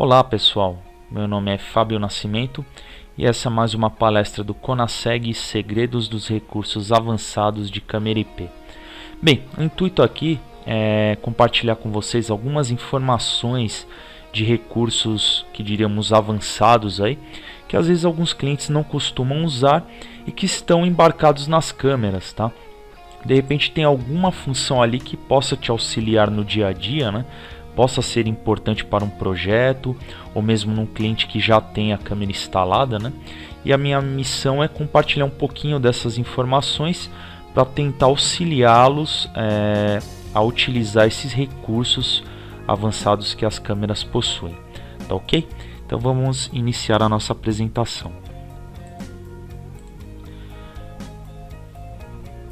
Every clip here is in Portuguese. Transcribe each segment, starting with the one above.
Olá pessoal, meu nome é Fábio Nascimento e essa é mais uma palestra do Conaseg Segredos dos Recursos Avançados de Câmera IP. Bem, o intuito aqui é compartilhar com vocês algumas informações de recursos que diríamos avançados aí, que às vezes alguns clientes não costumam usar e que estão embarcados nas câmeras, tá? De repente tem alguma função ali que possa te auxiliar no dia a dia, né? Possa ser importante para um projeto ou mesmo num cliente que já tem a câmera instalada, né? E a minha missão é compartilhar um pouquinho dessas informações para tentar auxiliá-los a utilizar esses recursos avançados que as câmeras possuem, tá ok? Então vamos iniciar a nossa apresentação.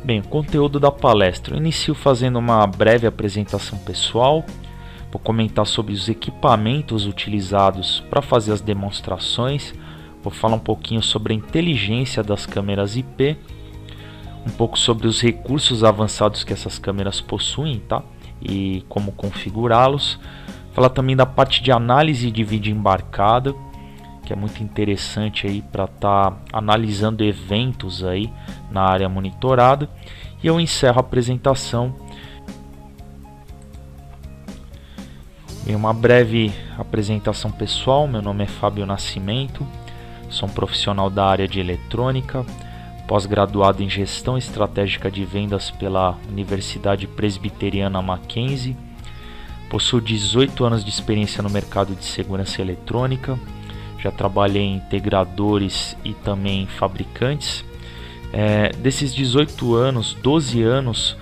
Bem, o conteúdo da palestra. Eu inicio fazendo uma breve apresentação pessoal. Vou comentar sobre os equipamentos utilizados para fazer as demonstrações. Vou falar um pouquinho sobre a inteligência das câmeras IP, um pouco sobre os recursos avançados que essas câmeras possuem, tá? E como configurá-los. Falar também da parte de análise de vídeo embarcada, que é muito interessante aí para estar analisando eventos aí na área monitorada. E eu encerro a apresentação. Em uma breve apresentação pessoal, meu nome é Fábio Nascimento, sou um profissional da área de eletrônica, pós-graduado em Gestão Estratégica de Vendas pela Universidade Presbiteriana Mackenzie, possuo 18 anos de experiência no mercado de segurança eletrônica, já trabalhei em integradores e também em fabricantes. Desses 18 anos, 12 anos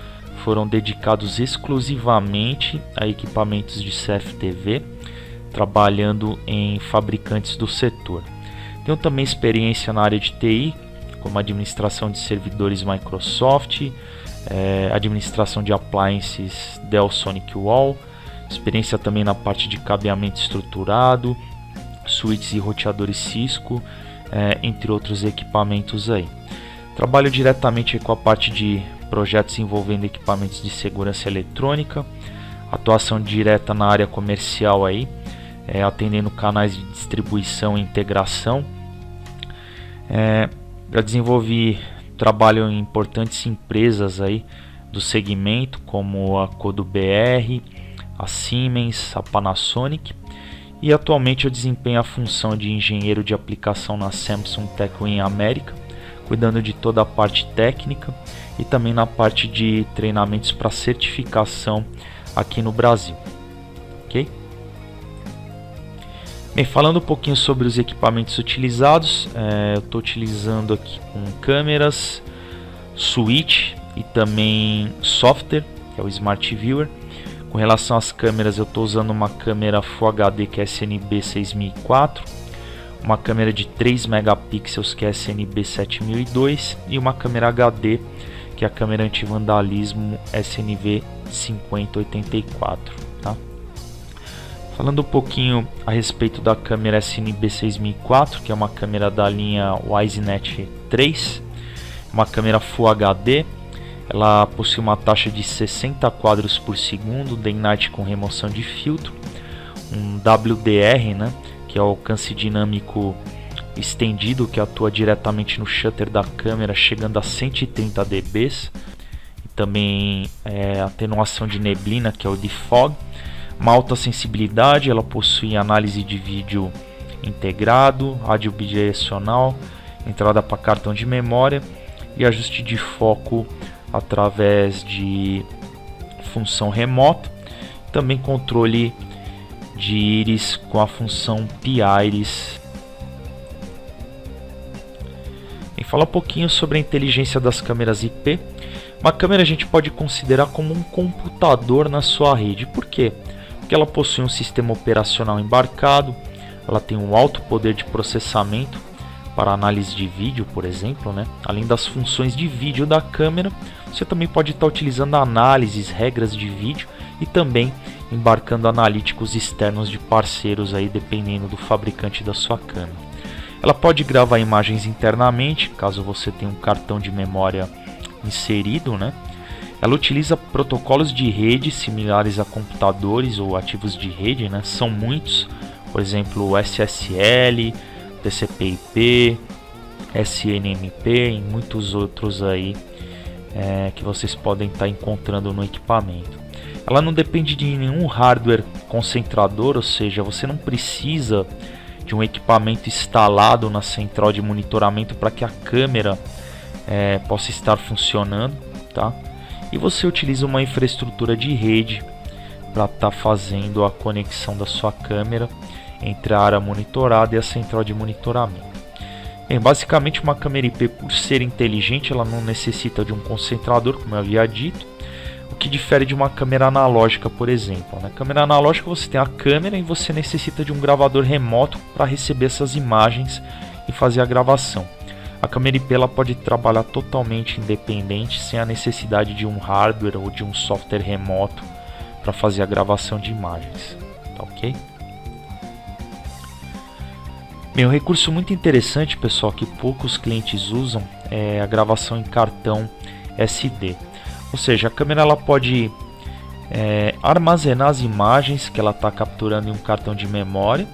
foram dedicados exclusivamente a equipamentos de CFTV, trabalhando em fabricantes do setor. Tenho também experiência na área de TI, como administração de servidores Microsoft, administração de appliances Dell SonicWall, experiência também na parte de cabeamento estruturado, switches e roteadores Cisco, entre outros equipamentos aí. Trabalho diretamente com a parte de projetos envolvendo equipamentos de segurança eletrônica, atuação direta na área comercial aí, atendendo canais de distribuição e integração. Já desenvolvi trabalho em importantes empresas aí do segmento, como a CodoBR, a Siemens, a Panasonic, e atualmente eu desempenho a função de engenheiro de aplicação na Samsung Techwin América, cuidando de toda a parte técnica e também na parte de treinamentos para certificação aqui no Brasil. Ok? Bem, falando um pouquinho sobre os equipamentos utilizados, eu estou utilizando aqui com câmeras, switch e também software, que é o Smart Viewer. Com relação às câmeras, eu estou usando uma câmera Full HD que é SNB 6004, uma câmera de 3 megapixels que é SNB 7002 e uma câmera HD que é a câmera anti-vandalismo SNV 5084, tá? Falando um pouquinho a respeito da câmera SNB 6004, que é uma câmera da linha WiseNet 3, uma câmera Full HD, ela possui uma taxa de 60 quadros por segundo, day night com remoção de filtro, um WDR, né, que é o alcance dinâmico estendido, que atua diretamente no shutter da câmera, chegando a 130 dB, e também atenuação de neblina, que é o defog. Uma alta sensibilidade, ela possui análise de vídeo integrado, rádio bidirecional, entrada para cartão de memória e ajuste de foco através de função remota, também controle de íris com a função P-Iris. E falar um pouquinho sobre a inteligência das câmeras IP. Uma câmera a gente pode considerar como um computador na sua rede. Por quê? Porque ela possui um sistema operacional embarcado, ela tem um alto poder de processamento para análise de vídeo, por exemplo, né? Além das funções de vídeo da câmera, você também pode estar utilizando análises, regras de vídeo e também embarcando analíticos externos de parceiros aí, dependendo do fabricante da sua câmera. Ela pode gravar imagens internamente, caso você tenha um cartão de memória inserido, né? Ela utiliza protocolos de rede similares a computadores ou ativos de rede, né? São muitos, por exemplo, SSL, TCP/IP, SNMP e muitos outros aí que vocês podem estar encontrando no equipamento. Ela não depende de nenhum hardware concentrador, ou seja, você não precisa de um equipamento instalado na central de monitoramento para que a câmera possa estar funcionando, tá? E você utiliza uma infraestrutura de rede para estar fazendo a conexão da sua câmera entre a área monitorada e a central de monitoramento. Bem, basicamente uma câmera IP, por ser inteligente, ela não necessita de um concentrador, como eu havia dito, o que difere de uma câmera analógica, por exemplo. Na câmera analógica você tem a câmera e você necessita de um gravador remoto para receber essas imagens e fazer a gravação. A câmera IP ela pode trabalhar totalmente independente, sem a necessidade de um hardware ou de um software remoto para fazer a gravação de imagens, tá ok? Bem, um recurso muito interessante, pessoal, que poucos clientes usam é a gravação em cartão SD. Ou seja, a câmera ela pode armazenar as imagens que ela está capturando em um cartão de memória.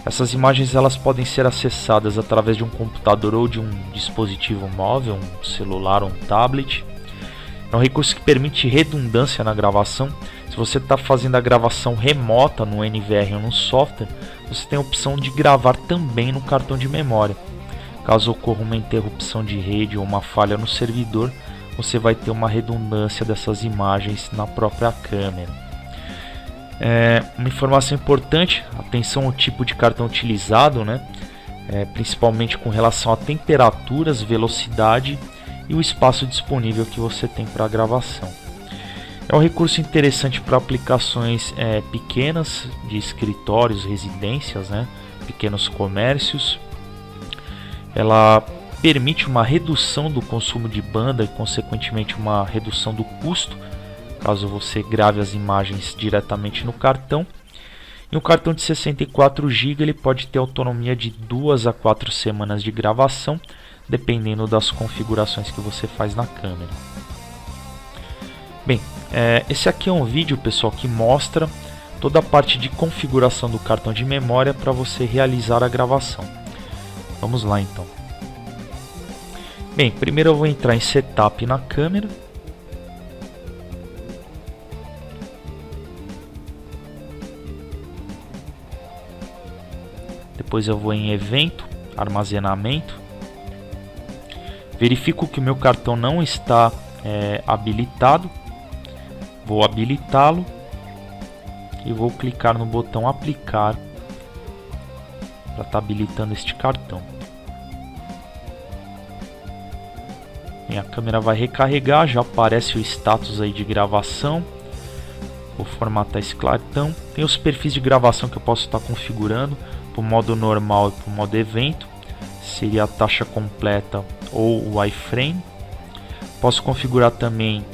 Essas imagens elas podem ser acessadas através de um computador ou de um dispositivo móvel, um celular ou um tablet. É um recurso que permite redundância na gravação. Se você está fazendo a gravação remota no NVR ou no software, você tem a opção de gravar também no cartão de memória. Caso ocorra uma interrupção de rede ou uma falha no servidor, você vai ter uma redundância dessas imagens na própria câmera. Uma informação importante, atenção ao tipo de cartão utilizado, né? Principalmente com relação a temperaturas, velocidade e o espaço disponível que você tem para a gravação. É um recurso interessante para aplicações pequenas de escritórios, residências, né? Pequenos comércios. Ela permite uma redução do consumo de banda e, consequentemente, uma redução do custo, caso você grave as imagens diretamente no cartão. E um cartão de 64 GB ele pode ter autonomia de 2 a 4 semanas de gravação, dependendo das configurações que você faz na câmera. Bem, esse aqui é um vídeo, pessoal, que mostra toda a parte de configuração do cartão de memória para você realizar a gravação. Vamos lá então. Bem, primeiro eu vou entrar em Setup na câmera. Depois eu vou em Evento, Armazenamento. Verifico que o meu cartão não está habilitado. Vou habilitá-lo e vou clicar no botão Aplicar para estar habilitando este cartão. A câmera vai recarregar, já aparece o status aí de gravação. Vou formatar esse cartão. Tem os perfis de gravação que eu posso estar configurando para o modo normal e para o modo evento. Seria a taxa completa ou o iframe. Posso configurar também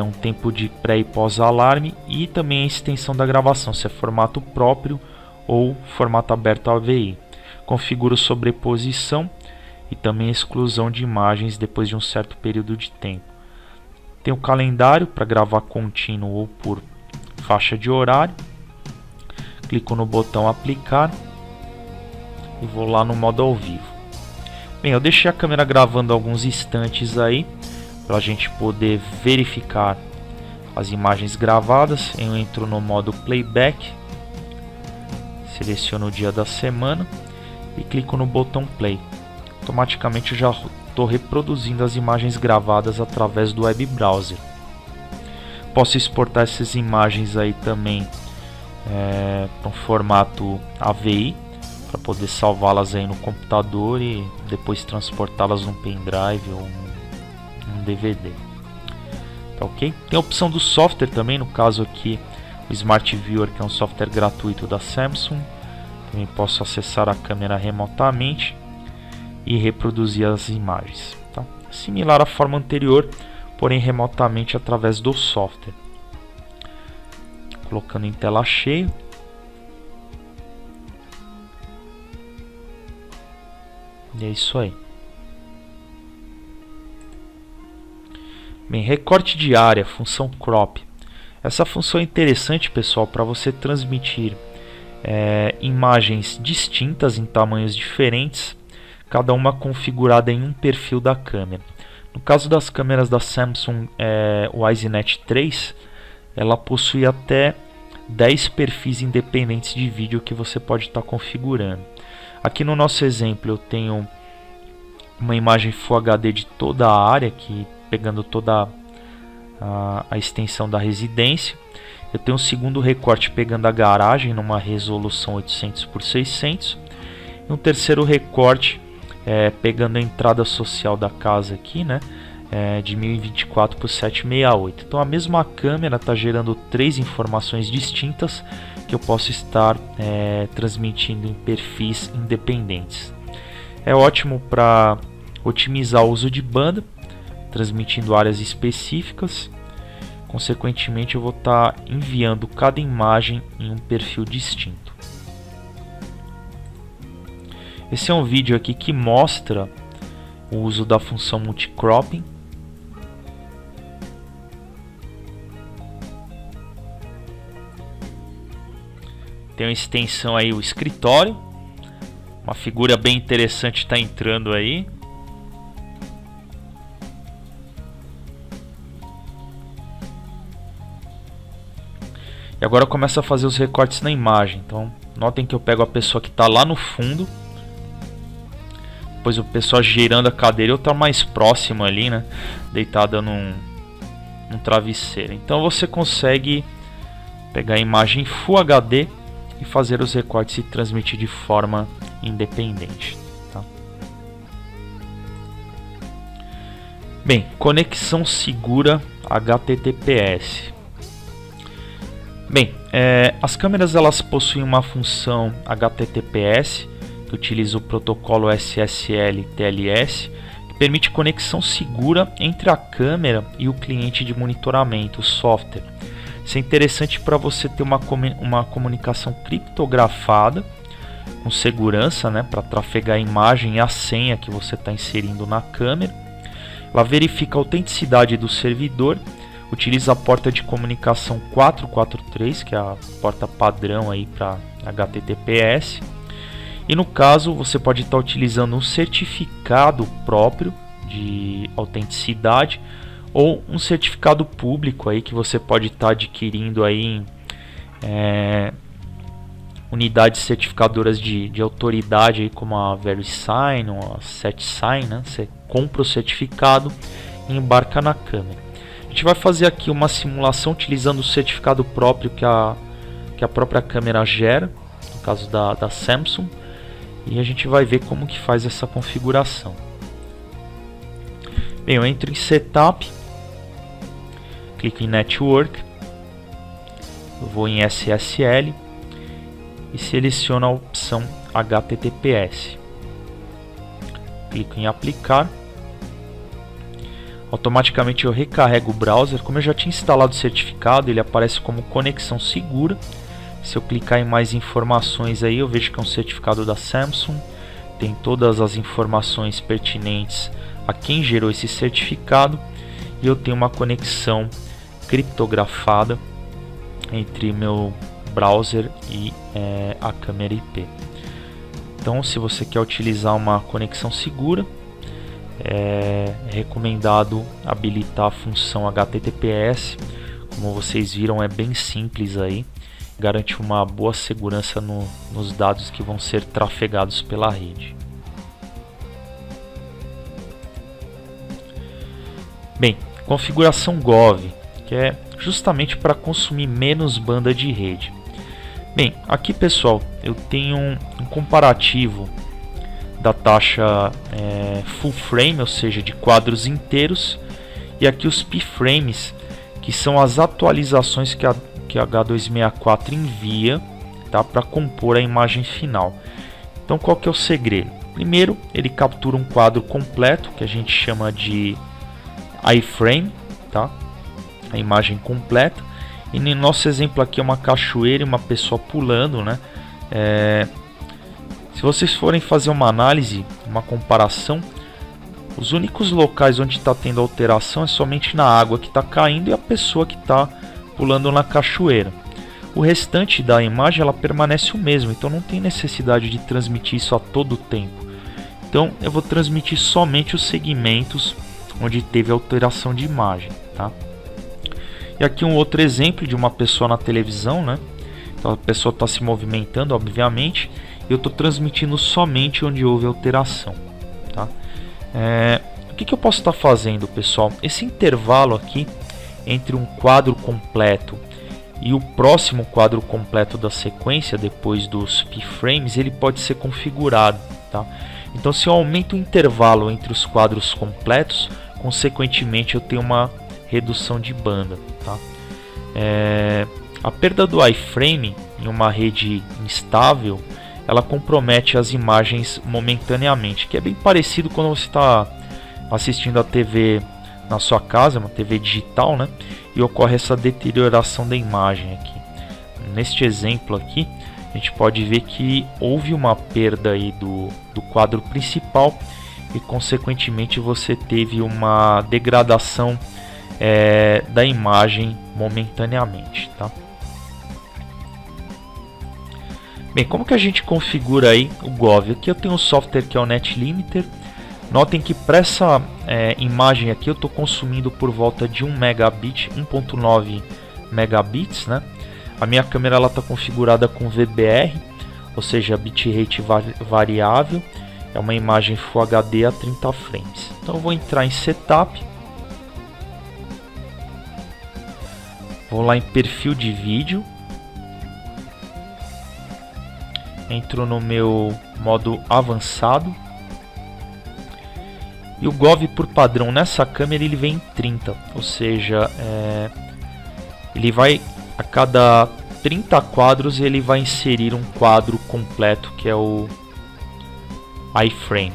um tempo de pré e pós-alarme e também a extensão da gravação, se é formato próprio ou formato aberto AVI. Configuro sobreposição e também exclusão de imagens depois de um certo período de tempo. Tem o calendário para gravar contínuo ou por faixa de horário. Clico no botão Aplicar e vou lá no modo ao vivo. Bem, eu deixei a câmera gravando alguns instantes aí para a gente poder verificar as imagens gravadas. Eu entro no modo Playback, seleciono o dia da semana e clico no botão Play. Automaticamente eu já estou reproduzindo as imagens gravadas através do web browser. Posso exportar essas imagens aí também para um formato AVI para poder salvá-las aí no computador e depois transportá-las num pendrive ou um DVD. Tá ok? Tem a opção do software também, no caso aqui o Smart Viewer, que é um software gratuito da Samsung. Também posso acessar a câmera remotamente e reproduzir as imagens, tá? Similar à forma anterior, porém remotamente através do software. Colocando em tela cheia. E é isso aí. Bem, recorte de área, função crop. Essa função é interessante, pessoal, para você transmitir imagens distintas em tamanhos diferentes, cada uma configurada em um perfil da câmera. No caso das câmeras da Samsung WiseNet 3, ela possui até 10 perfis independentes de vídeo que você pode estar configurando. Aqui no nosso exemplo eu tenho uma imagem Full HD de toda a área, aqui pegando toda a extensão da residência. Eu tenho um segundo recorte pegando a garagem numa resolução 800 por 600. E um terceiro recorte pegando a entrada social da casa aqui, né? De 1024 por 768. Então a mesma câmera está gerando 3 informações distintas que eu posso estar transmitindo em perfis independentes. É ótimo para otimizar o uso de banda, transmitindo áreas específicas. Consequentemente, eu vou estar enviando cada imagem em um perfil distinto. Esse é um vídeo aqui que mostra o uso da função multicropping. Tem uma extensão aí, o escritório. Uma figura bem interessante está entrando aí. E agora eu começo a fazer os recortes na imagem. Então, notem que eu pego a pessoa que está lá no fundo. Depois o pessoal girando a cadeira, eu estou mais próximo ali, né? Deitada num travesseiro. Então você consegue pegar a imagem Full HD e fazer os recortes e transmitir de forma independente. Tá? Bem, conexão segura HTTPS. Bem, as câmeras elas possuem uma função HTTPS que utiliza o protocolo SSL/TLS, que permite conexão segura entre a câmera e o cliente de monitoramento, o software. Isso é interessante para você ter uma comunicação criptografada com segurança, né, para trafegar a imagem e a senha que você está inserindo na câmera. Ela verifica a autenticidade do servidor. Utiliza a porta de comunicação 443, que é a porta padrão aí para HTTPS. E no caso, você pode estar utilizando um certificado próprio de autenticidade ou um certificado público aí que você pode estar adquirindo aí em unidades certificadoras de autoridade aí, como a VeriSign ou a SetSign, né? Você compra o certificado e embarca na câmera. A gente vai fazer aqui uma simulação utilizando o certificado próprio que a própria câmera gera, no caso da Samsung, e a gente vai ver como que faz essa configuração. Bem, eu entro em Setup, clico em Network, eu vou em SSL e seleciono a opção HTTPS. Clico em Aplicar. Automaticamente eu recarrego o browser. Como eu já tinha instalado o certificado, ele aparece como conexão segura. Se eu clicar em mais informações aí, eu vejo que é um certificado da Samsung. Tem todas as informações pertinentes a quem gerou esse certificado. E eu tenho uma conexão criptografada entre meu browser e a câmera IP. Então, se você quer utilizar uma conexão segura, é recomendado habilitar a função HTTPS. Como vocês viram, é bem simples aí, garante uma boa segurança nos dados que vão ser trafegados pela rede. Bem, configuração Gov, que é justamente para consumir menos banda de rede. Bem, aqui pessoal, eu tenho um comparativo da taxa full frame, ou seja, de quadros inteiros, e aqui os p-frames, que são as atualizações que a H264 envia, tá, para compor a imagem final. Então qual que é o segredo? Primeiro, ele captura um quadro completo, que a gente chama de iframe, tá? A imagem completa. E no nosso exemplo aqui é uma cachoeira e uma pessoa pulando, né? Se vocês forem fazer uma análise, uma comparação, os únicos locais onde está tendo alteração é somente na água que está caindo e a pessoa que está pulando na cachoeira. O restante da imagem ela permanece o mesmo, então não tem necessidade de transmitir isso a todo tempo. Então eu vou transmitir somente os segmentos onde teve alteração de imagem, tá? E aqui um outro exemplo de uma pessoa na televisão, né? Então a pessoa está se movimentando, obviamente, e eu estou transmitindo somente onde houve alteração, tá? O que eu posso estar fazendo, pessoal? Esse intervalo aqui entre um quadro completo e o próximo quadro completo da sequência, depois dos p-frames, ele pode ser configurado, tá? Então, se eu aumento o intervalo entre os quadros completos, consequentemente eu tenho uma redução de banda, tá? A perda do iframe em uma rede instável, ela compromete as imagens momentaneamente, que é bem parecido quando você está assistindo a TV na sua casa, uma TV digital, né? E ocorre essa deterioração da imagem aqui. Neste exemplo aqui, a gente pode ver que houve uma perda aí do quadro principal e consequentemente você teve uma degradação da imagem momentaneamente, tá? Bem, como que a gente configura aí o GOV? Aqui eu tenho um software que é o NetLimiter. Notem que para essa imagem aqui eu estou consumindo por volta de 1 megabit, 1.9 megabits, né? A minha câmera está configurada com VBR, ou seja, bitrate variável. É uma imagem Full HD a 30 frames. Então eu vou entrar em Setup. Vou lá em Perfil de vídeo. Entro no meu modo avançado. E o GOV por padrão nessa câmera ele vem em 30, ou seja, ele vai a cada 30 quadros ele vai inserir um quadro completo que é o iframe.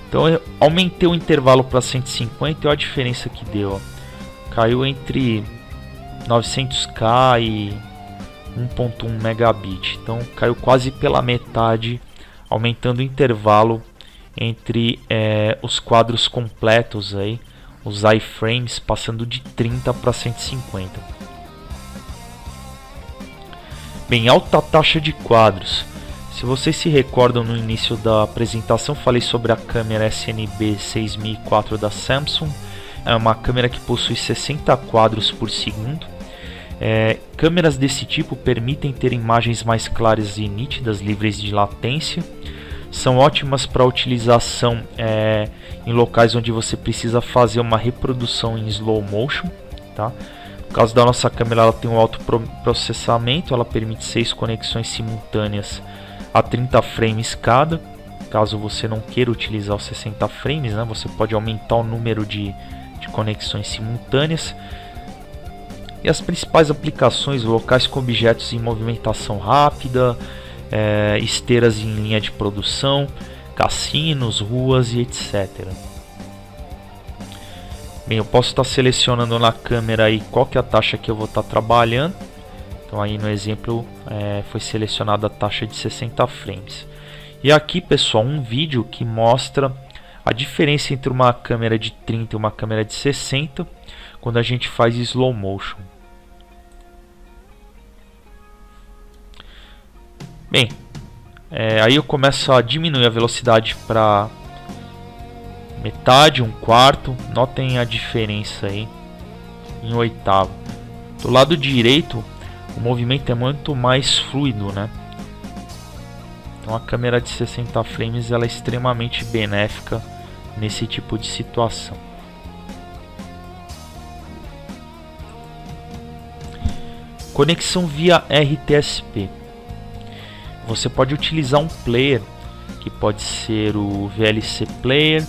Então eu aumentei o intervalo para 150 e olha a diferença que deu. Caiu entre 900k e 1.1 megabit, então caiu quase pela metade, aumentando o intervalo entre os quadros completos aí, os iframes, passando de 30 para 150. Bem, alta taxa de quadros. Se vocês se recordam, no início da apresentação falei sobre a câmera SNB 6004 da Samsung. É uma câmera que possui 60 quadros por segundo. Câmeras desse tipo permitem ter imagens mais claras e nítidas, livres de latência. São ótimas para utilização em locais onde você precisa fazer uma reprodução em slow motion, tá? No caso da nossa câmera, ela tem um alto processamento, ela permite 6 conexões simultâneas a 30 frames cada. Caso você não queira utilizar os 60 frames, né, você pode aumentar o número de conexões simultâneas. E as principais aplicações, locais com objetos em movimentação rápida, esteiras em linha de produção, cassinos, ruas e etc. Bem, eu posso estar selecionando na câmera aí qual que é a taxa que eu vou estar trabalhando. Então aí no exemplo foi selecionada a taxa de 60 frames. E aqui, pessoal, um vídeo que mostra a diferença entre uma câmera de 30 e uma câmera de 60 quando a gente faz slow motion. Bem, aí eu começo a diminuir a velocidade para metade, 1/4. Notem a diferença aí em oitavo. Do lado direito, o movimento é muito mais fluido, né? Então a câmera de 60 frames ela é extremamente benéfica nesse tipo de situação. Conexão via RTSP. Você pode utilizar um player, que pode ser o VLC Player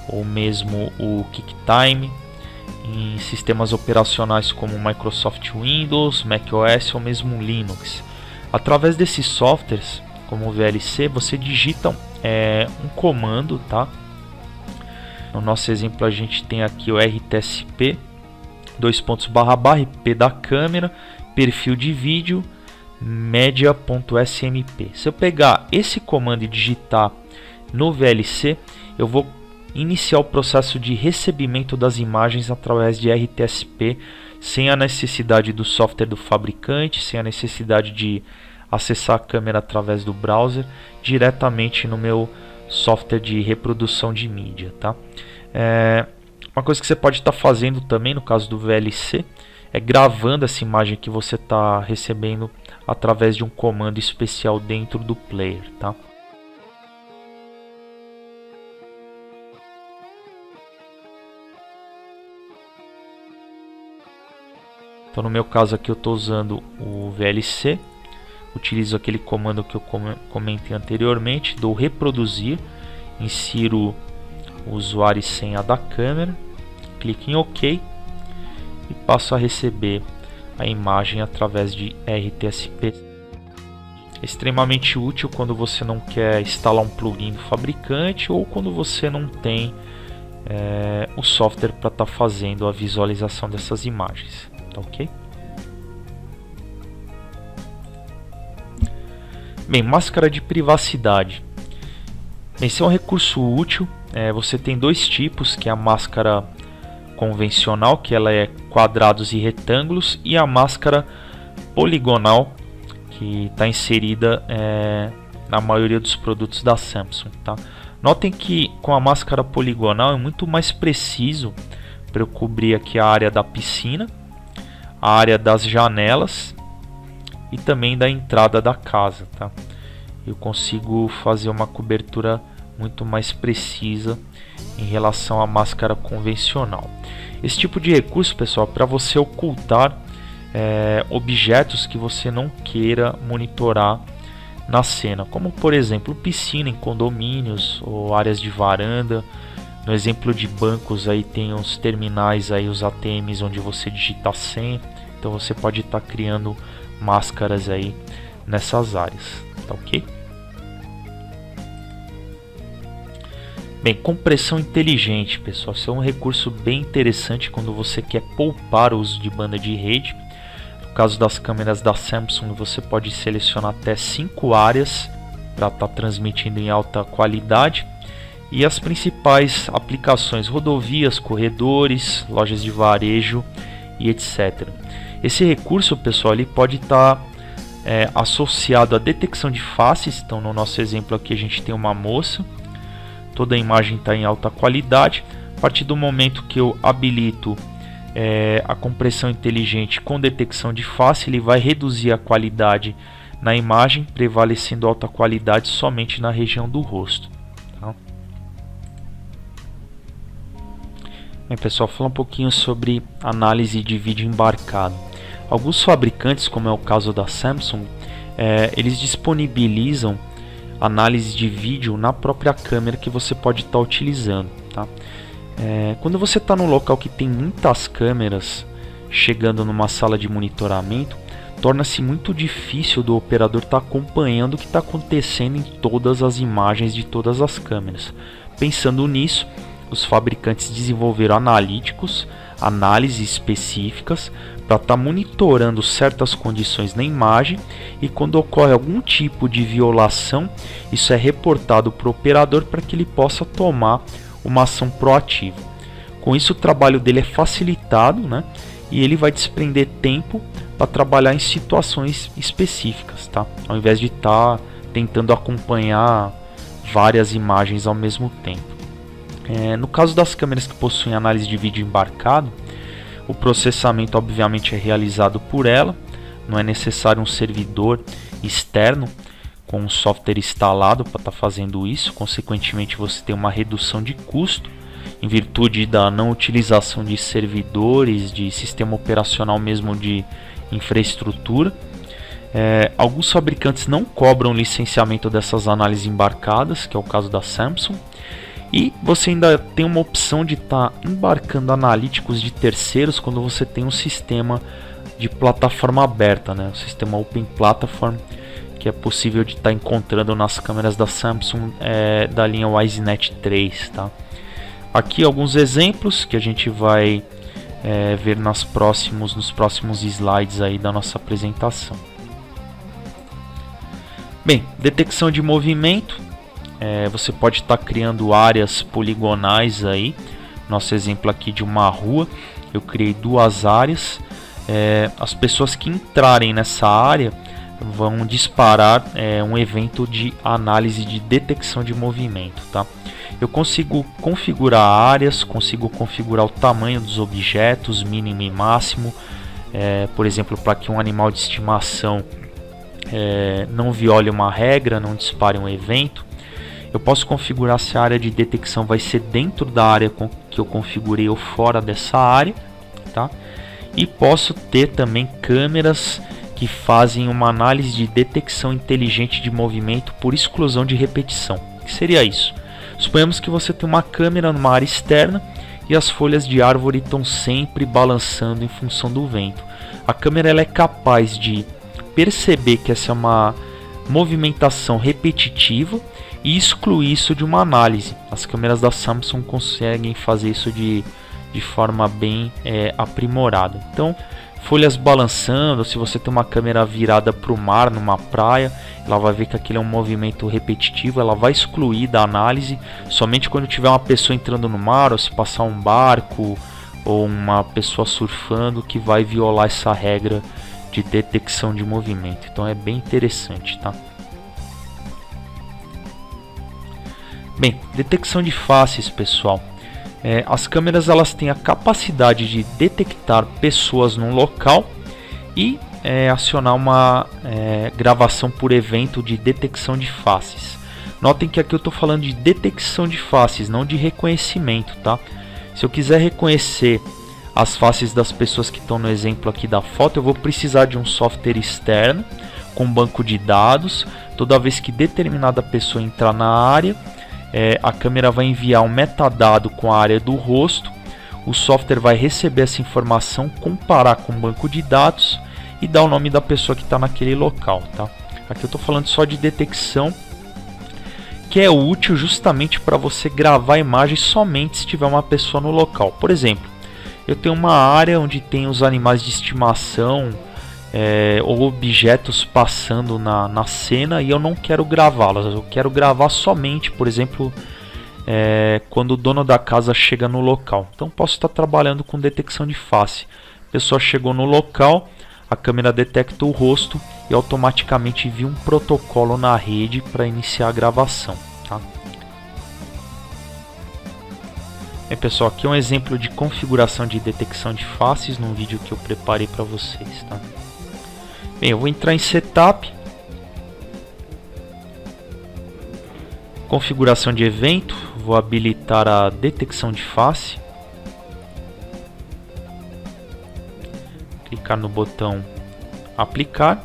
ou mesmo o QuickTime, em sistemas operacionais como Microsoft Windows, macOS ou mesmo Linux. Através desses softwares, como o VLC, você digita um comando, tá? No nosso exemplo a gente tem aqui o RTSP, //IP da câmera, perfil de vídeo, media.smp. Se eu pegar esse comando e digitar no VLC, eu vou iniciar o processo de recebimento das imagens através de RTSP sem a necessidade do software do fabricante, sem a necessidade de acessar a câmera através do browser, diretamente no meu software de reprodução de mídia, tá? Uma coisa que você pode estar fazendo também no caso do VLC é gravando essa imagem que você está recebendo através de um comando especial dentro do player, tá? Então no meu caso aqui eu estou usando o VLC, utilizo aquele comando que eu comentei anteriormente, dou reproduzir, insiro o usuário e senha da câmera, clique em OK e passo a receber a imagem através de RTSP. É extremamente útil quando você não quer instalar um plugin do fabricante ou quando você não tem o software para estar fazendo a visualização dessas imagens. Tá ok? Bem, máscara de privacidade. Esse é um recurso útil. Você tem dois tipos, que é a máscara convencional, que ela é quadrados e retângulos, e a máscara poligonal, que está inserida na maioria dos produtos da Samsung, tá? Notem que com a máscara poligonal é muito mais preciso para eu cobrir aqui a área da piscina, a área das janelas e também da entrada da casa, tá? Eu consigo fazer uma cobertura muito mais precisa em relação à máscara convencional. Esse tipo de recurso, pessoal, para você ocultar objetos que você não queira monitorar na cena, como por exemplo piscina em condomínios ou áreas de varanda. No exemplo de bancos aí tem os terminais aí, os ATMs onde você digita a senha. Então você pode estar criando máscaras aí nessas áreas, tá ok? Bem, compressão inteligente, pessoal, isso é um recurso bem interessante quando você quer poupar o uso de banda de rede. No caso das câmeras da Samsung, você pode selecionar até 5 áreas para estar transmitindo em alta qualidade. E as principais aplicações: rodovias, corredores, lojas de varejo e etc. Esse recurso, pessoal, ele pode estar associado à detecção de faces. Então no nosso exemplo aqui a gente tem uma moça, toda a imagem está em alta qualidade. A partir do momento que eu habilito a compressão inteligente com detecção de face, ele vai reduzir a qualidade na imagem, prevalecendo alta qualidade somente na região do rosto, tá? Bem, pessoal, falar um pouquinho sobre análise de vídeo embarcado. Alguns fabricantes, como é o caso da Samsung, eles disponibilizam análise de vídeo na própria câmera que você pode estar utilizando, tá? Quando você está num local que tem muitas câmeras chegando numa sala de monitoramento, torna-se muito difícil do operador estar acompanhando o que está acontecendo em todas as imagens de todas as câmeras. Pensando nisso, os fabricantes desenvolveram analíticos, análises específicas para estar monitorando certas condições na imagem, e quando ocorre algum tipo de violação, isso é reportado para o operador para que ele possa tomar uma ação proativa. Com isso, o trabalho dele é facilitado, né? E ele vai desprender tempo para trabalhar em situações específicas, tá? Ao invés de estar tentando acompanhar várias imagens ao mesmo tempo. No caso das câmeras que possuem análise de vídeo embarcado, o processamento obviamente é realizado por ela, não é necessário um servidor externo com um software instalado para estar fazendo isso. Consequentemente, você tem uma redução de custo em virtude da não utilização de servidores, de sistema operacional mesmo, de infraestrutura. Alguns fabricantes não cobram licenciamento dessas análises embarcadas, que é o caso da Samsung. E você ainda tem uma opção de estar embarcando analíticos de terceiros quando você tem um sistema de plataforma aberta, né? O sistema Open Platform, que é possível de estar encontrando nas câmeras da Samsung da linha WiseNet 3, tá? Aqui alguns exemplos que a gente vai ver nos próximos slides aí da nossa apresentação. Bem, detecção de movimento. Você pode estar criando áreas poligonais aí. Nosso exemplo aqui de uma rua, eu criei 2 áreas. As pessoas que entrarem nessa área vão disparar um evento de análise de detecção de movimento, tá? Eu consigo configurar áreas, consigo configurar o tamanho dos objetos, mínimo e máximo, por exemplo, para que um animal de estimação não viole uma regra, não dispare um evento. Eu posso configurar se a área de detecção vai ser dentro da área que eu configurei ou fora dessa área, tá? E posso ter também câmeras que fazem uma análise de detecção inteligente de movimento por exclusão de repetição. O que seria isso? Suponhamos que você tem uma câmera numa área externa e as folhas de árvore estão sempre balançando em função do vento. A câmera ela é capaz de perceber que essa é uma movimentação repetitiva e excluir isso de uma análise. As câmeras da Samsung conseguem fazer isso de forma bem aprimorada. Então, folhas balançando, se você tem uma câmera virada para o mar, numa praia, ela vai ver que aquele é um movimento repetitivo, ela vai excluir da análise somente quando tiver uma pessoa entrando no mar, ou se passar um barco, ou uma pessoa surfando, que vai violar essa regra de detecção de movimento. Então é bem interessante, tá? Bem, detecção de faces, pessoal. As câmeras elas têm a capacidade de detectar pessoas num local e acionar uma gravação por evento de detecção de faces. Notem que aqui eu estou falando de detecção de faces, não de reconhecimento, tá? Se eu quiser reconhecer as faces das pessoas que estão no exemplo aqui da foto, eu vou precisar de um software externo com banco de dados. Toda vez que determinada pessoa entrar na área, a câmera vai enviar um metadado com a área do rosto. O software vai receber essa informação, comparar com o banco de dados e dar o nome da pessoa que está naquele local, tá? Aqui eu estou falando só de detecção, que é útil justamente para você gravar a imagem somente se tiver uma pessoa no local. Por exemplo, eu tenho uma área onde tem os animais de estimação ou objetos passando na cena e eu não quero gravá-las. Eu quero gravar somente, por exemplo, quando o dono da casa chega no local. Então posso estar trabalhando com detecção de face. A pessoa chegou no local, a câmera detecta o rosto e automaticamente envia um protocolo na rede para iniciar a gravação, tá? Pessoal, aqui é um exemplo de configuração de detecção de faces num vídeo que eu preparei para vocês, tá? Bem, eu vou entrar em Setup, configuração de evento, vou habilitar a detecção de face, clicar no botão aplicar,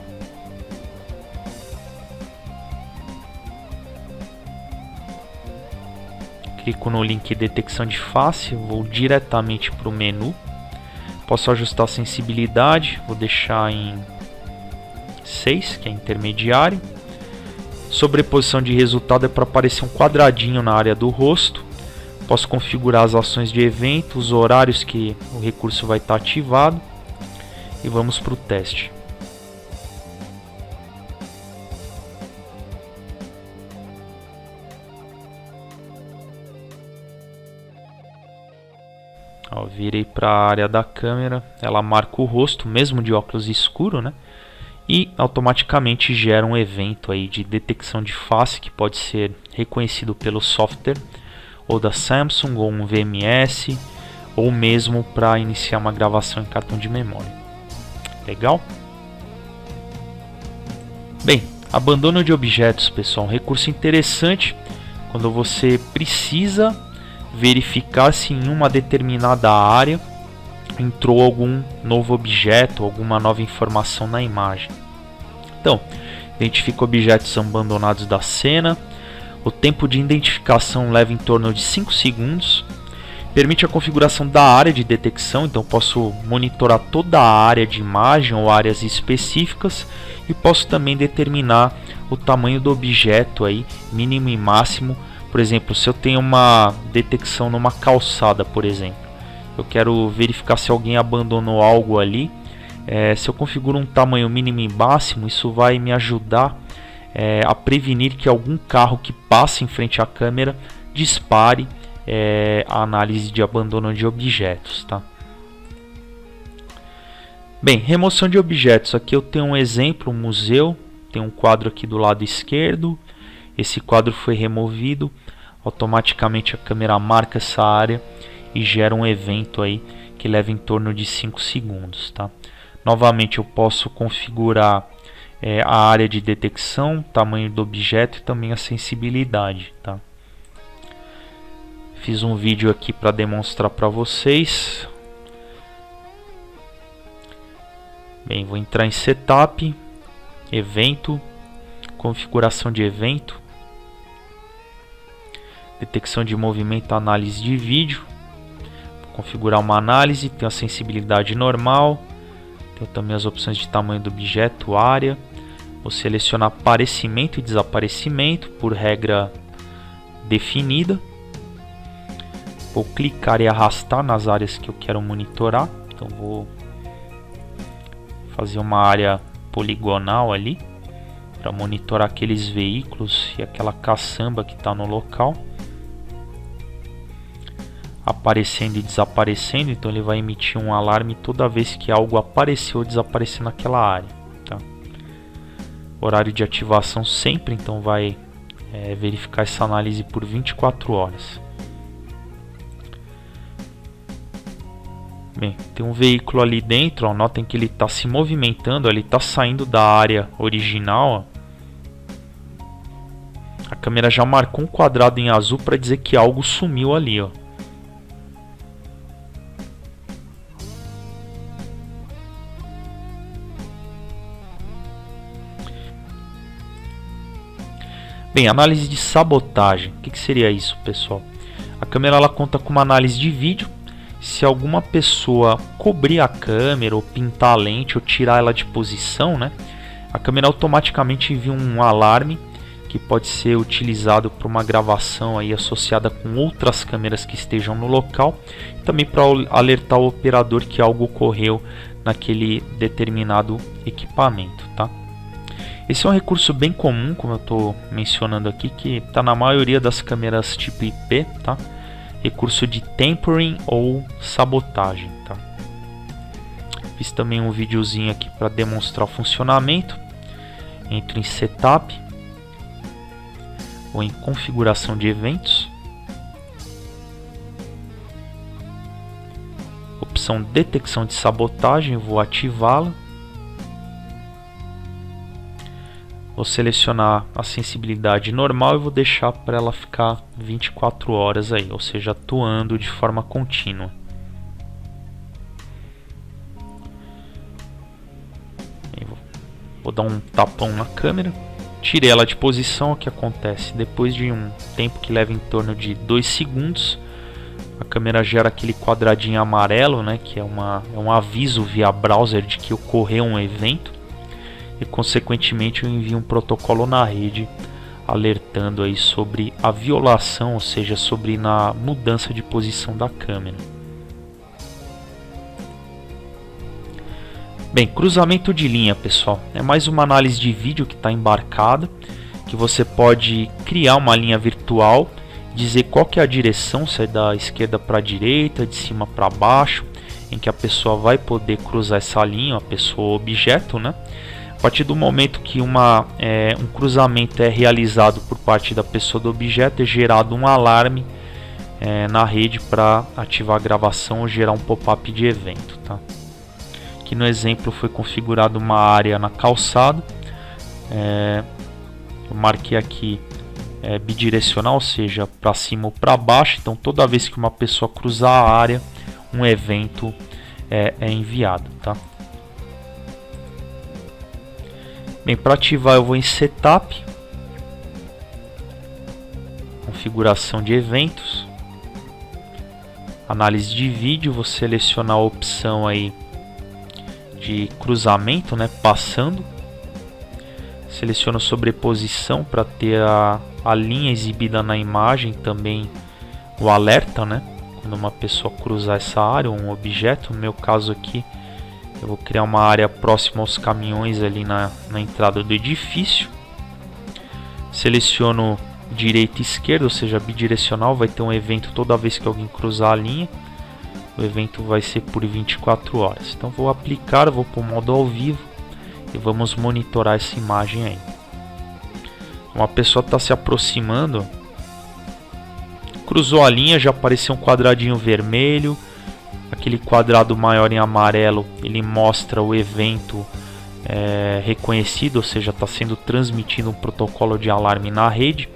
clico no link detecção de face, vou diretamente para o menu, posso ajustar a sensibilidade, vou deixar em 6, que é intermediário. Sobreposição de resultado é para aparecer um quadradinho na área do rosto. Posso configurar as ações de evento, os horários que o recurso vai estar ativado. E vamos para o teste. Virei para a área da câmera, ela marca o rosto, mesmo de óculos escuro, né? E automaticamente gera um evento aí de detecção de face que pode ser reconhecido pelo software ou da Samsung ou um VMS ou mesmo para iniciar uma gravação em cartão de memória. Legal? Bem, abandono de objetos, pessoal, um recurso interessante quando você precisa verificar se em uma determinada área entrou algum novo objeto, alguma nova informação na imagem. Então, identifica objetos abandonados da cena. O tempo de identificação leva em torno de 5 segundos. Permite a configuração da área de detecção, então posso monitorar toda a área de imagem ou áreas específicas e posso também determinar o tamanho do objeto aí, mínimo e máximo. Por exemplo, se eu tenho uma detecção numa calçada, por exemplo, eu quero verificar se alguém abandonou algo ali. Se eu configuro um tamanho mínimo e máximo, isso vai me ajudar a prevenir que algum carro que passe em frente à câmera dispare a análise de abandono de objetos, tá? Bem, remoção de objetos. Aqui eu tenho um exemplo, um museu. Tem um quadro aqui do lado esquerdo. Esse quadro foi removido. Automaticamente a câmera marca essa área e gera um evento aí que leva em torno de 5 segundos, tá? Novamente eu posso configurar a área de detecção, tamanho do objeto e também a sensibilidade, tá? Fiz um vídeo aqui para demonstrar para vocês. Bem, vou entrar em Setup, Evento, Configuração de evento, Detecção de movimento, Análise de vídeo. Vou configurar uma análise, tem a sensibilidade normal, tem também as opções de tamanho do objeto, área. Vou selecionar aparecimento e desaparecimento por regra definida. Vou clicar e arrastar nas áreas que eu quero monitorar. Então vou fazer uma área poligonal ali para monitorar aqueles veículos e aquela caçamba que está no local, aparecendo e desaparecendo. Então ele vai emitir um alarme toda vez que algo aparecer ou desaparecer naquela área, tá? Horário de ativação sempre, então vai verificar essa análise por 24 horas. Bem, tem um veículo ali dentro, ó, notem que ele está se movimentando, ele está saindo da área original. Ó. A câmera já marcou um quadrado em azul para dizer que algo sumiu ali, ó. Bem, análise de sabotagem. O que seria isso, pessoal? A câmera ela conta com uma análise de vídeo. Se alguma pessoa cobrir a câmera, ou pintar a lente, ou tirar ela de posição, né, a câmera automaticamente envia um alarme que pode ser utilizado para uma gravação aí associada com outras câmeras que estejam no local, e também para alertar o operador que algo ocorreu naquele determinado equipamento, tá? Esse é um recurso bem comum, como eu estou mencionando aqui, que está na maioria das câmeras tipo IP, tá? Recurso de tampering ou sabotagem, tá? Fiz também um videozinho aqui para demonstrar o funcionamento. Entro em Setup ou em Configuração de eventos. Opção Detecção de sabotagem, vou ativá-la. Vou selecionar a sensibilidade normal e vou deixar para ela ficar 24 horas aí, ou seja, atuando de forma contínua. Vou dar um tapão na câmera, tirei ela de posição. O que acontece? Depois de um tempo que leva em torno de 2 segundos, a câmera gera aquele quadradinho amarelo, né, que é um aviso via browser de que ocorreu um evento. E consequentemente eu envio um protocolo na rede alertando aí sobre a violação, ou seja, sobre a mudança de posição da câmera. Bem, cruzamento de linha, pessoal, é mais uma análise de vídeo que está embarcada, que você pode criar uma linha virtual, dizer qual que é a direção, se é da esquerda para a direita, de cima para baixo, em que a pessoa vai poder cruzar essa linha, a pessoa ou objeto, né? A partir do momento que um cruzamento é realizado por parte da pessoa do objeto, é gerado um alarme na rede para ativar a gravação ou gerar um pop-up de evento, tá? Aqui no exemplo foi configurado uma área na calçada. Eu marquei aqui bidirecional, ou seja, para cima ou para baixo. Então toda vez que uma pessoa cruzar a área, um evento é enviado, tá? Bem, para ativar eu vou em Setup, Configuração de eventos, Análise de vídeo, vou selecionar a opção aí de cruzamento, né, passando. Seleciono sobreposição para ter a linha exibida na imagem, também o alerta, né, quando uma pessoa cruzar essa área ou um objeto. No meu caso aqui, eu vou criar uma área próxima aos caminhões ali na entrada do edifício. Seleciono direita e esquerda, ou seja, bidirecional, vai ter um evento toda vez que alguém cruzar a linha. o evento vai ser por 24 horas. Então vou aplicar, vou para o modo ao vivo e vamos monitorar essa imagem aí. Uma pessoa está se aproximando, cruzou a linha, já apareceu um quadradinho vermelho. Aquele quadrado maior em amarelo, ele mostra o evento reconhecido, ou seja, está sendo transmitido um protocolo de alarme na rede.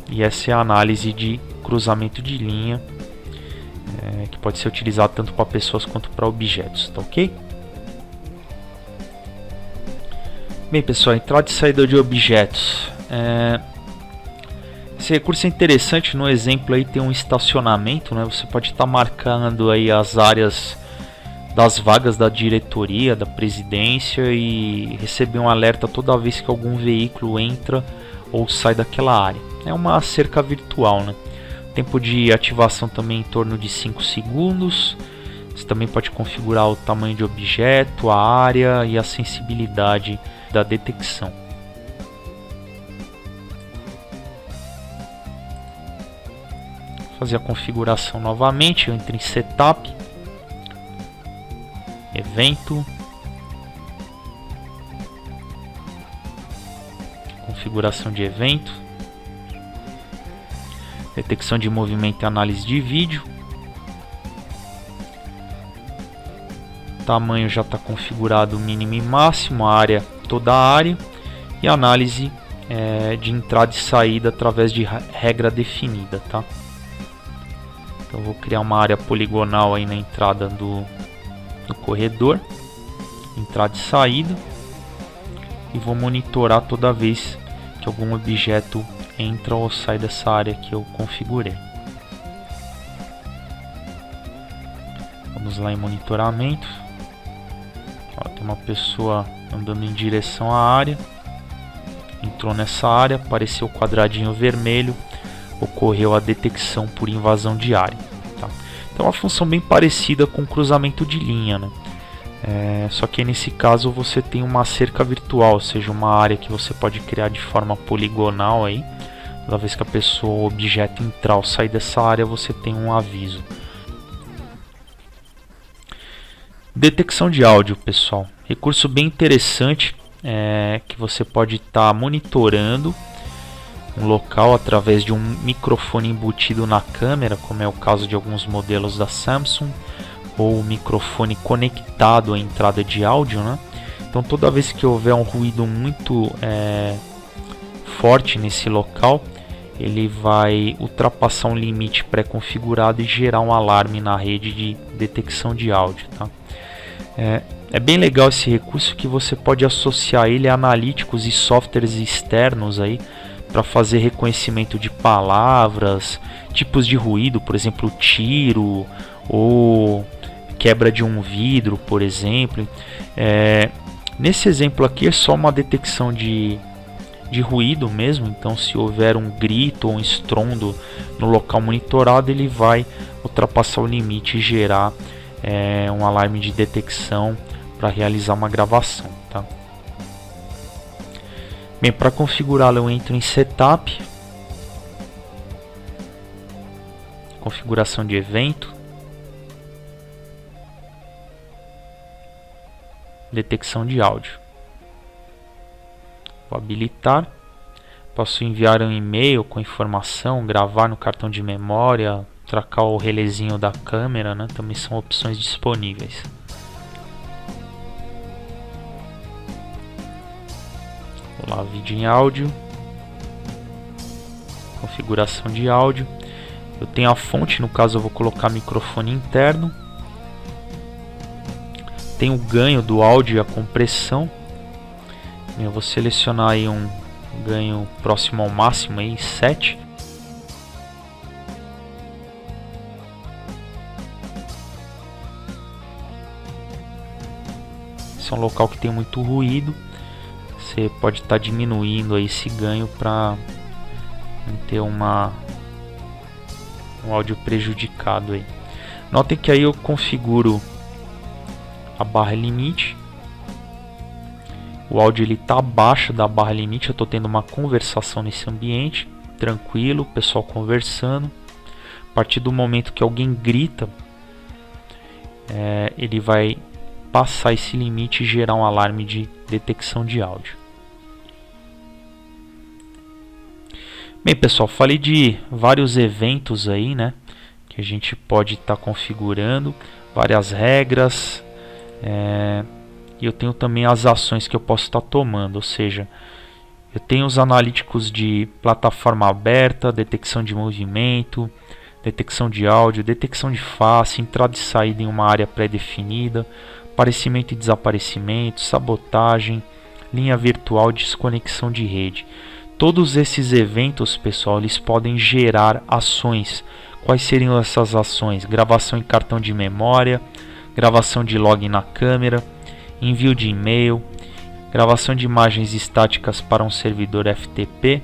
E essa é a análise de cruzamento de linha, que pode ser utilizado tanto para pessoas quanto para objetos, tá ok? Bem, pessoal, entrada e saída de objetos. Esse recurso é interessante. No exemplo aí tem um estacionamento, né? Você pode estar marcando aí as áreas das vagas da diretoria, da presidência, e receber um alerta toda vez que algum veículo entra ou sai daquela área. É uma cerca virtual, né? Tempo de ativação também em torno de 5 segundos. Você também pode configurar o tamanho de objeto, a área e a sensibilidade da detecção. Fazer a configuração novamente. Eu entro em Setup, Evento, configuração de evento, detecção de movimento e análise de vídeo. Tamanho já está configurado mínimo e máximo, a área, toda a área, e análise de entrada e saída através de regra definida, tá? Então vou criar uma área poligonal aí na entrada do corredor, entrada e saída, e vou monitorar toda vez que algum objeto entra ou sai dessa área que eu configurei. Vamos lá em monitoramento. Ó, tem uma pessoa andando em direção à área, entrou nessa área, apareceu o quadradinho vermelho, ocorreu a detecção por invasão de área, tá? Então é uma função bem parecida com cruzamento de linha, né? Só que nesse caso você tem uma cerca virtual, ou seja, uma área que você pode criar de forma poligonal aí. Toda vez que a pessoa ou objeto entrar ou sair dessa área, você tem um aviso. Detecção de áudio, pessoal, recurso bem interessante, que você pode estar monitorando um local através de um microfone embutido na câmera, como é o caso de alguns modelos da Samsung, ou microfone conectado à entrada de áudio, né? Então toda vez que houver um ruído muito forte nesse local, ele vai ultrapassar um limite pré-configurado e gerar um alarme na rede de detecção de áudio, tá? É bem legal esse recurso, que você pode associar ele a analíticos e softwares externos aí para fazer reconhecimento de palavras, tipos de ruído, por exemplo, tiro ou quebra de um vidro, por exemplo. Nesse exemplo aqui é só uma detecção de ruído mesmo, então se houver um grito ou um estrondo no local monitorado, ele vai ultrapassar o limite e gerar um alarme de detecção para realizar uma gravação, tá? Bem, para configurá-lo eu entro em Setup, configuração de evento, detecção de áudio. Vou habilitar. Posso enviar um e-mail com informação, gravar no cartão de memória, trocar o relezinho da câmera, né? Também são opções disponíveis. Vou lá, vídeo em áudio, configuração de áudio. Eu tenho a fonte, no caso eu vou colocar microfone interno. Tem o ganho do áudio e a compressão. Eu vou selecionar aí um ganho próximo ao máximo, aí 7. Esse é um local que tem muito ruído. Você pode estar diminuindo aí esse ganho para não ter um áudio prejudicado aí. Notem que aí eu configuro a barra limite. O áudio ele está abaixo da barra limite. Eu estou tendo uma conversação nesse ambiente tranquilo, o pessoal conversando. A partir do momento que alguém grita, ele vai passar esse limite e gerar um alarme de detecção de áudio. Bem, pessoal, falei de vários eventos aí, né, que a gente pode estar configurando, várias regras, e eu tenho também as ações que eu posso estar tomando, ou seja, eu tenho os analíticos de plataforma aberta, detecção de movimento, detecção de áudio, detecção de face, entrada e saída em uma área pré-definida, aparecimento e desaparecimento, sabotagem, linha virtual, desconexão de rede. Todos esses eventos, pessoal, eles podem gerar ações. Quais seriam essas ações? Gravação em cartão de memória, gravação de log na câmera, envio de e-mail, gravação de imagens estáticas para um servidor FTP,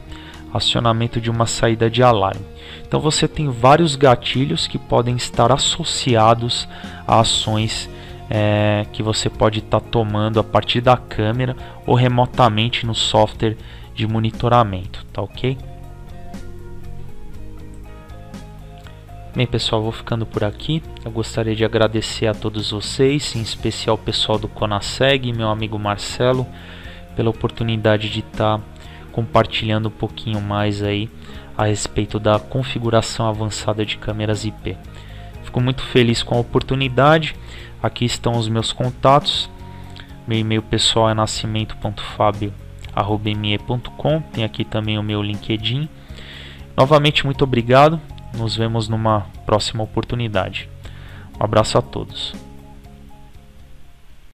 acionamento de uma saída de alarme. Então você tem vários gatilhos que podem estar associados a ações que você pode estar tomando a partir da câmera ou remotamente no software de monitoramento, tá ok? Bem, pessoal, vou ficando por aqui. Eu gostaria de agradecer a todos vocês, em especial o pessoal do Conaseg, meu amigo Marcelo, pela oportunidade de estar compartilhando um pouquinho mais aí a respeito da configuração avançada de câmeras IP. Fico muito feliz com a oportunidade. Aqui estão os meus contatos. Meu e-mail pessoal é nascimento.fabio@me.com. Tem aqui também o meu LinkedIn. Novamente, muito obrigado. Nos vemos numa próxima oportunidade. Um abraço a todos.